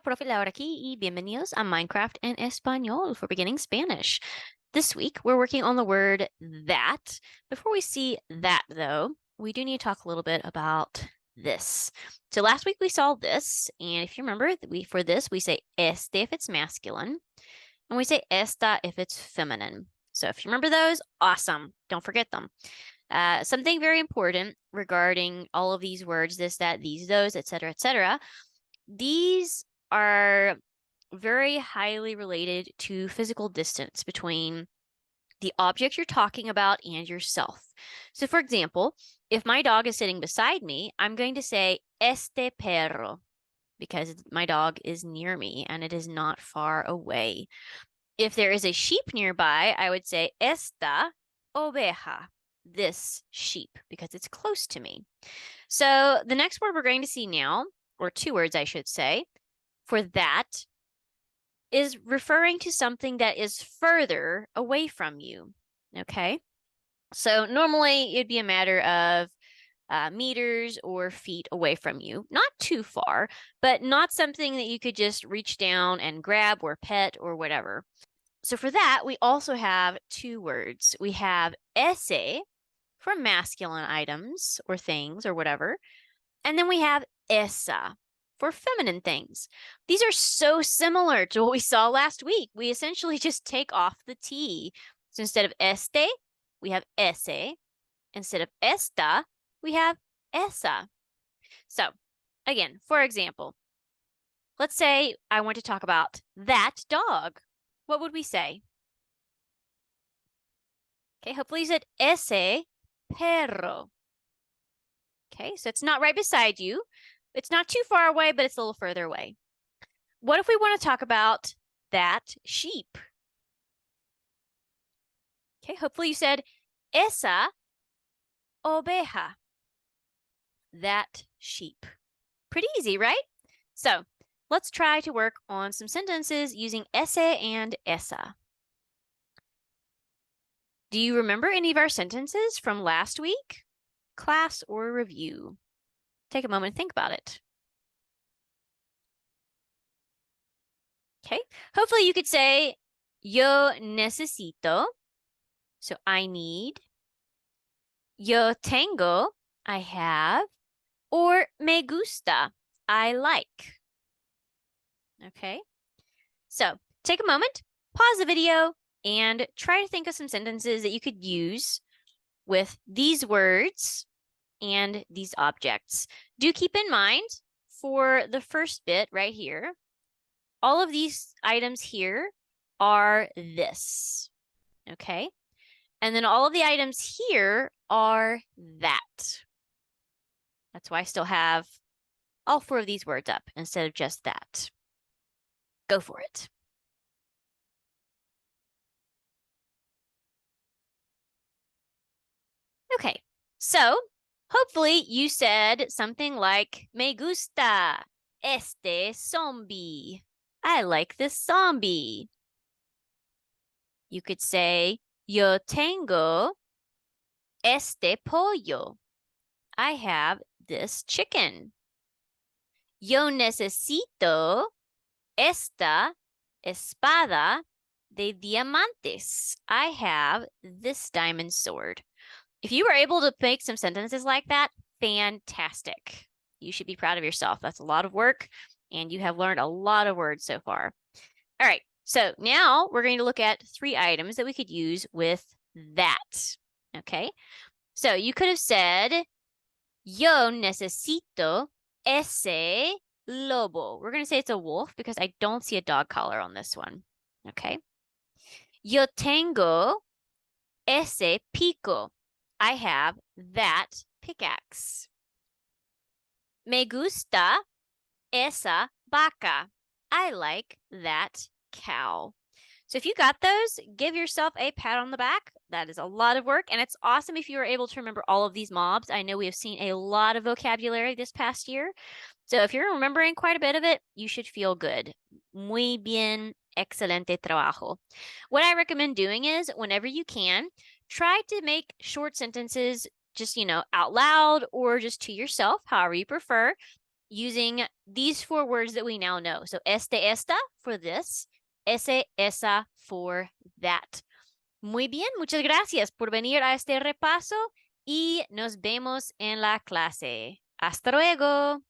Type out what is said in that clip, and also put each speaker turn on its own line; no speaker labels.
Profe Laura aquí y bienvenidos a Minecraft en Español for beginning Spanish. This week, we're working on the word that. Before we see that, though, we do need to talk a little bit about this. So last week we saw this, and if you remember, for this, we say este if it's masculine, and we say esta if it's feminine. So if you remember those, awesome. Don't forget them. Something very important regarding all of these words, this, that, these, those, etc., etc. These are very highly related to physical distance between the object you're talking about and yourself. So for example, if my dog is sitting beside me, I'm going to say este perro because my dog is near me and it is not far away. If there is a sheep nearby, I would say esta oveja, this sheep, because it's close to me. So the next word we're going to see now, or two words I should say, for that is referring to something that is further away from you, okay? So normally it'd be a matter of meters or feet away from you. Not too far, but not something that you could just reach down and grab or pet or whatever. So for that, we also have two words. We have ese for masculine items or things or whatever, and then we have esa for feminine things. These are so similar to what we saw last week. We essentially just take off the T. So instead of este, we have ese. Instead of esta, we have esa. So again, for example, let's say I want to talk about that dog. What would we say? Okay, hopefully you said ese perro. Okay, so it's not right beside you. It's not too far away, but it's a little further away. What if we want to talk about that sheep? Okay, hopefully you said esa oveja, that sheep. Pretty easy, right? So let's try to work on some sentences using ese and esa. Do you remember any of our sentences from last week? Class or review? Take a moment and think about it. Okay, hopefully you could say yo necesito, so I need. Yo tengo, I have. Or me gusta, I like. Okay, so take a moment, pause the video, and try to think of some sentences that you could use with these words and these objects. Do keep in mind for the first bit right here, all of these items here are this, okay? And then all of the items here are that. That's why I still have all four of these words up instead of just that. Go for it. Okay, so hopefully you said something like, me gusta este zombie. I like this zombie. You could say, yo tengo este pollo. I have this chicken. Yo necesito esta espada de diamantes. I have this diamond sword. If you were able to make some sentences like that, fantastic. You should be proud of yourself. That's a lot of work, and you have learned a lot of words so far. All right, so now we're going to look at three items that we could use with that, okay? So you could have said, yo necesito ese lobo. We're going to say it's a wolf because I don't see a dog collar on this one, okay? Yo tengo ese pico. I have that pickaxe. Me gusta esa vaca. I like that cow. So if you got those, give yourself a pat on the back. That is a lot of work, and it's awesome if you are able to remember all of these mobs. I know we have seen a lot of vocabulary this past year. So if you're remembering quite a bit of it, you should feel good. Muy bien, excelente trabajo. What I recommend doing is, whenever you can, try to make short sentences just, out loud or just to yourself, however you prefer. using these 4 words that we now know. So esta for this, esa for that. Muy bien, muchas gracias por venir a este repaso y nos vemos en la clase. Hasta luego.